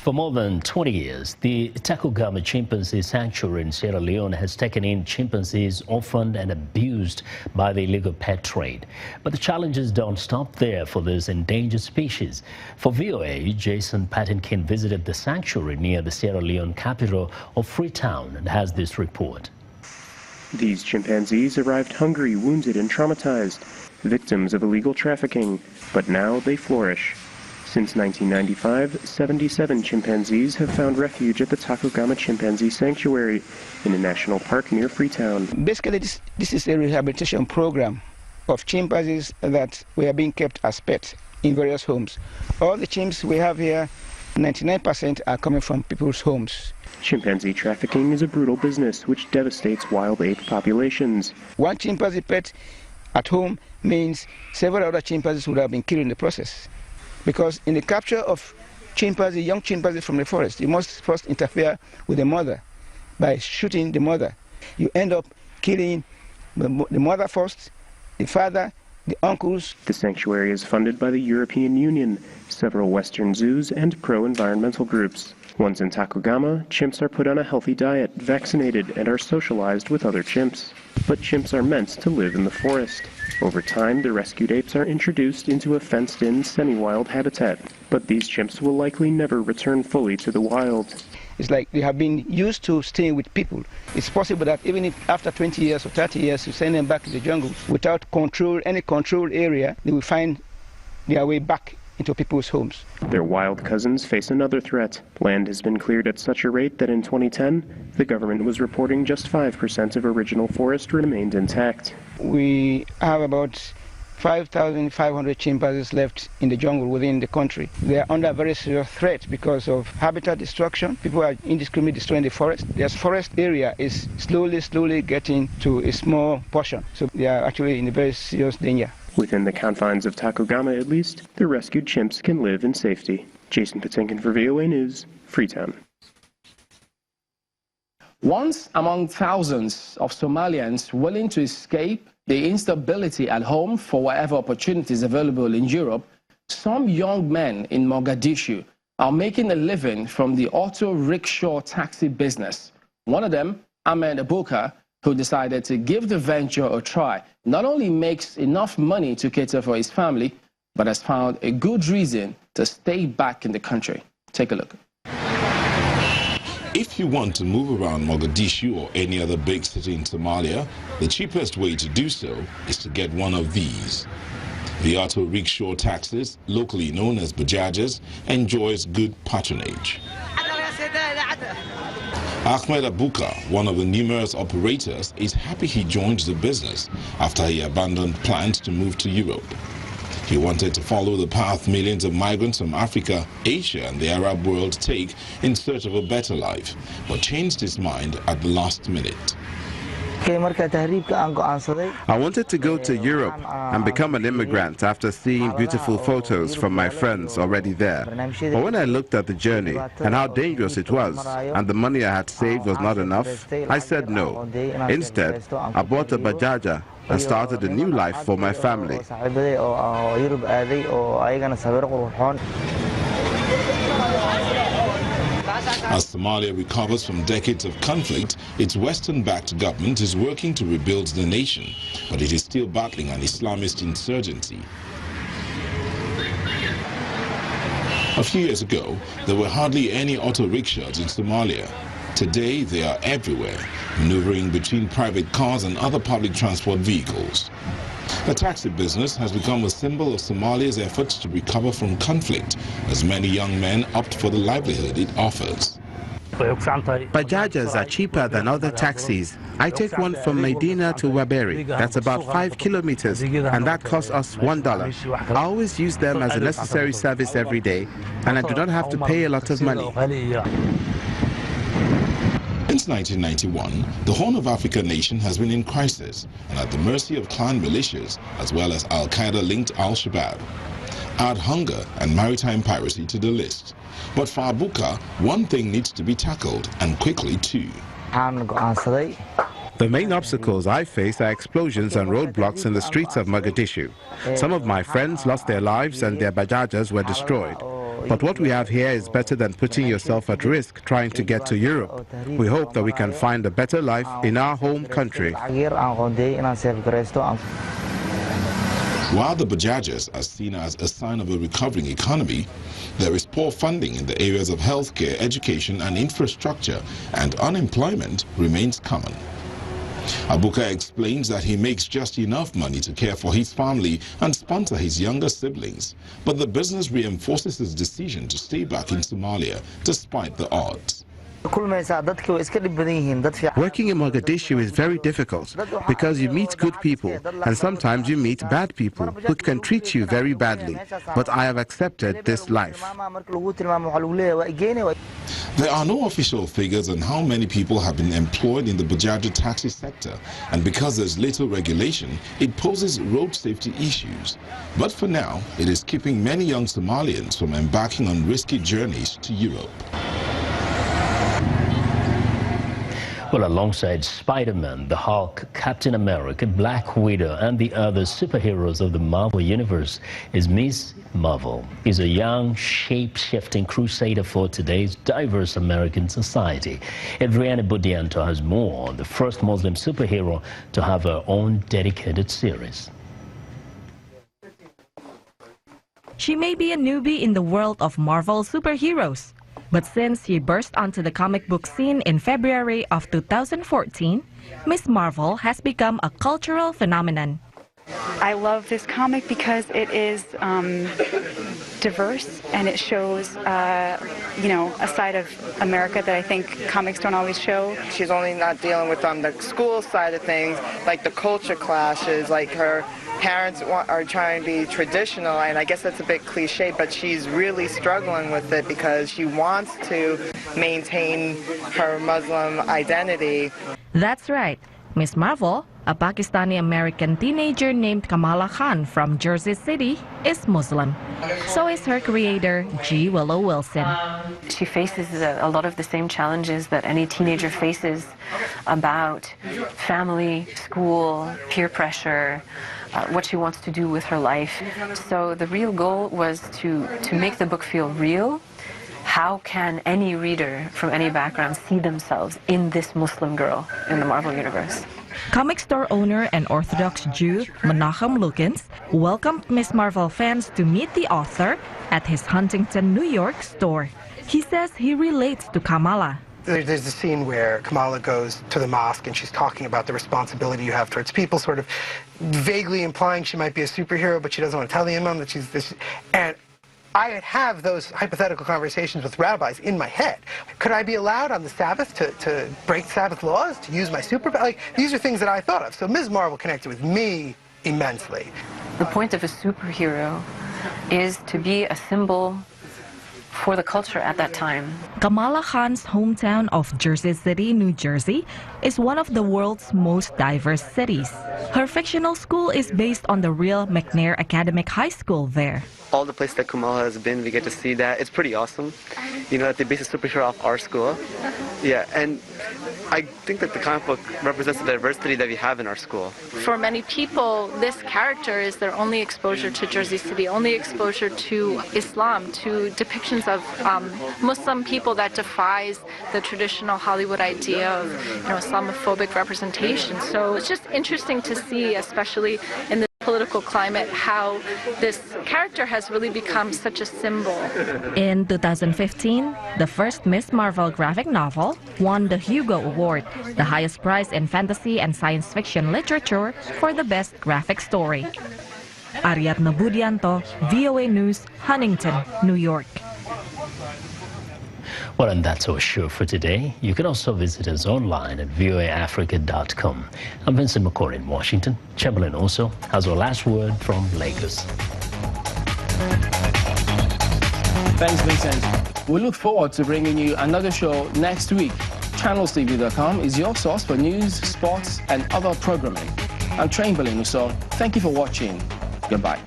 For more than 20 years, the Takugama Chimpanzee Sanctuary in Sierra Leone has taken in chimpanzees orphaned and abused by the illegal pet trade. But the challenges don't stop there for this endangered species. For VOA, Jason Patinkin visited the sanctuary near the Sierra Leone capital of Freetown and has this report. These chimpanzees arrived hungry, wounded, and traumatized, victims of illegal trafficking, but now they flourish. Since 1995, 77 chimpanzees have found refuge at the Takugama Chimpanzee Sanctuary in a national park near Freetown. Basically, this is a rehabilitation program of chimpanzees that were being kept as pets in various homes. All the chimps we have here, 99% are coming from people's homes. Chimpanzee trafficking is a brutal business which devastates wild ape populations. One chimpanzee pet at home means several other chimpanzees would have been killed in the process. Because in the capture of chimpanzee, young chimpanzee from the forest, you must first interfere with the mother by shooting the mother. You end up killing the mother first, the father, the uncles. The sanctuary is funded by the European Union, several Western zoos, and pro-environmental groups. Once in Takugama, chimps are put on a healthy diet, vaccinated, and are socialized with other chimps. But chimps are meant to live in the forest. Over time, the rescued apes are introduced into a fenced-in, semi-wild habitat. But these chimps will likely never return fully to the wild. It's like they have been used to staying with people. It's possible that even if after 20 years or 30 years you send them back to the jungle without any controlled area, they will find their way back into people's homes. Their wild cousins face another threat. Land has been cleared at such a rate that in 2010, the government was reporting just 5% of original forest remained intact. We have about 5,500 chimpanzees left in the jungle within the country. They are under very serious threat because of habitat destruction. People are indiscriminately destroying the forest. Their forest area is slowly getting to a small portion. So they are actually in a very serious danger. Within the confines of Takugama, at least, the rescued chimps can live in safety. Jason Patinkin for VOA News, Freetown. Once among thousands of Somalians willing to escape the instability at home for whatever opportunities available in Europe, some young men in Mogadishu are making a living from the auto rickshaw taxi business. One of them, Ahmed Abubakar, who decided to give the venture a try, not only makes enough money to cater for his family, but has found a good reason to stay back in the country. Take a look. If you want to move around Mogadishu or any other big city in Somalia, the cheapest way to do so is to get one of these. The auto rickshaw taxis, locally known as bajajas, enjoys good patronage. Ahmed Abubakar, one of the numerous operators, is happy he joined the business after he abandoned plans to move to Europe. He wanted to follow the path millions of migrants from Africa, Asia and the Arab world take in search of a better life, but changed his mind at the last minute. I wanted to go to Europe and become an immigrant after seeing beautiful photos from my friends already there. But when I looked at the journey and how dangerous it was, and the money I had saved was not enough, I said no. Instead, I bought a bajaja and started a new life for my family. As Somalia recovers from decades of conflict, its Western-backed government is working to rebuild the nation, but it is still battling an Islamist insurgency. A few years ago, there were hardly any auto rickshaws in Somalia. Today, they are everywhere, maneuvering between private cars and other public transport vehicles. The taxi business has become a symbol of Somalia's efforts to recover from conflict, as many young men opt for the livelihood it offers. Bajajas are cheaper than other taxis. I take one from Medina to Waberi. That's about 5 kilometers, and that costs us $1. I always use them as a necessary service every day, and I do not have to pay a lot of money. Since 1991, the Horn of Africa nation has been in crisis and at the mercy of clan militias, as well as Al-Qaeda-linked Al-Shabaab. Add hunger and maritime piracy to the list. But for Abubakar, one thing needs to be tackled, and quickly too. The main obstacles I face are explosions and roadblocks in the streets of Mogadishu. Some of my friends lost their lives and their bajajas were destroyed. But what we have here is better than putting yourself at risk trying to get to Europe. We hope that we can find a better life in our home country. While the Bajajas are seen as a sign of a recovering economy, there is poor funding in the areas of healthcare, education and infrastructure, and unemployment remains common. Abuka explains that he makes just enough money to care for his family and sponsor his younger siblings, but the business reinforces his decision to stay back in Somalia despite the odds. Working in Mogadishu is very difficult because you meet good people and sometimes you meet bad people who can treat you very badly. But I have accepted this life. There are no official figures on how many people have been employed in the Bajaja taxi sector, and because there's little regulation, it poses road safety issues. But for now, it is keeping many young Somalians from embarking on risky journeys to Europe. Well, alongside Spider-Man, the Hulk, Captain America, Black Widow, and the other superheroes of the Marvel Universe is Miss Marvel. Is a young, shape-shifting crusader for today's diverse American society. Adriana Budianto has more on the first Muslim superhero to have her own dedicated series. She may be a newbie in the world of Marvel superheroes, but since she burst onto the comic book scene in February of 2014, Miss Marvel has become a cultural phenomenon. I love this comic because it is diverse and it shows, you know, a side of America that I think comics don't always show. She's only not dealing with the school side of things, like the culture clashes, like her parents are trying to be traditional, and I guess that's a bit cliche, but she's really struggling with it because she wants to maintain her Muslim identity. That's right. Miss Marvel, a Pakistani-American teenager named Kamala Khan from Jersey City, is Muslim. So is her creator, G. Willow Wilson. She faces a lot of the same challenges that any teenager faces about family, school, peer pressure, what she wants to do with her life. So the real goal was to make the book feel real. How can any reader from any background see themselves in this Muslim girl in the Marvel Universe? Comic store owner and Orthodox Jew Menachem Lukens welcomed Miss Marvel fans to meet the author at his Huntington, New York store. He says he relates to Kamala. There's a scene where Kamala goes to the mosque and she's talking about the responsibility you have towards people, sort of vaguely implying she might be a superhero, but she doesn't want to tell the imam that she's this. And I have those hypothetical conversations with rabbis in my head. Could I be allowed on the Sabbath to break Sabbath laws, to use my superpower? Like, these are things that I thought of. So Ms. Marvel connected with me immensely. The point of a superhero is to be a symbol for the culture at that time. Kamala Khan's hometown of Jersey City, New Jersey, is one of the world's most diverse cities. Her fictional school is based on the real McNair Academic High School there. All the places that Kamala has been, we get to see that. It's pretty awesome. You know, that they base a superhero off our school. Yeah, and I think that the comic book represents the diversity that we have in our school. For many people, this character is their only exposure to Jersey City, only exposure to Islam, to depictions of Muslim people that defies the traditional Hollywood idea of, you know, Islamophobic representation. So it's just interesting to see, especially in the political climate, how this character has really become such a symbol. In 2015, the first Miss Marvel graphic novel won the Hugo Award, the highest prize in fantasy and science fiction literature for the best graphic story. Ariadna Budianto, VOA News, Huntington, New York. Well, and that's our show for today. You can also visit us online at voaafrica.com. I'm Vincent McCord in Washington. Chamberlain also has our last word from Lagos. Thanks, Vincent. We look forward to bringing you another show next week. ChannelsTV.com is your source for news, sports, and other programming. I'm Chamberlain, so thank you for watching. Goodbye.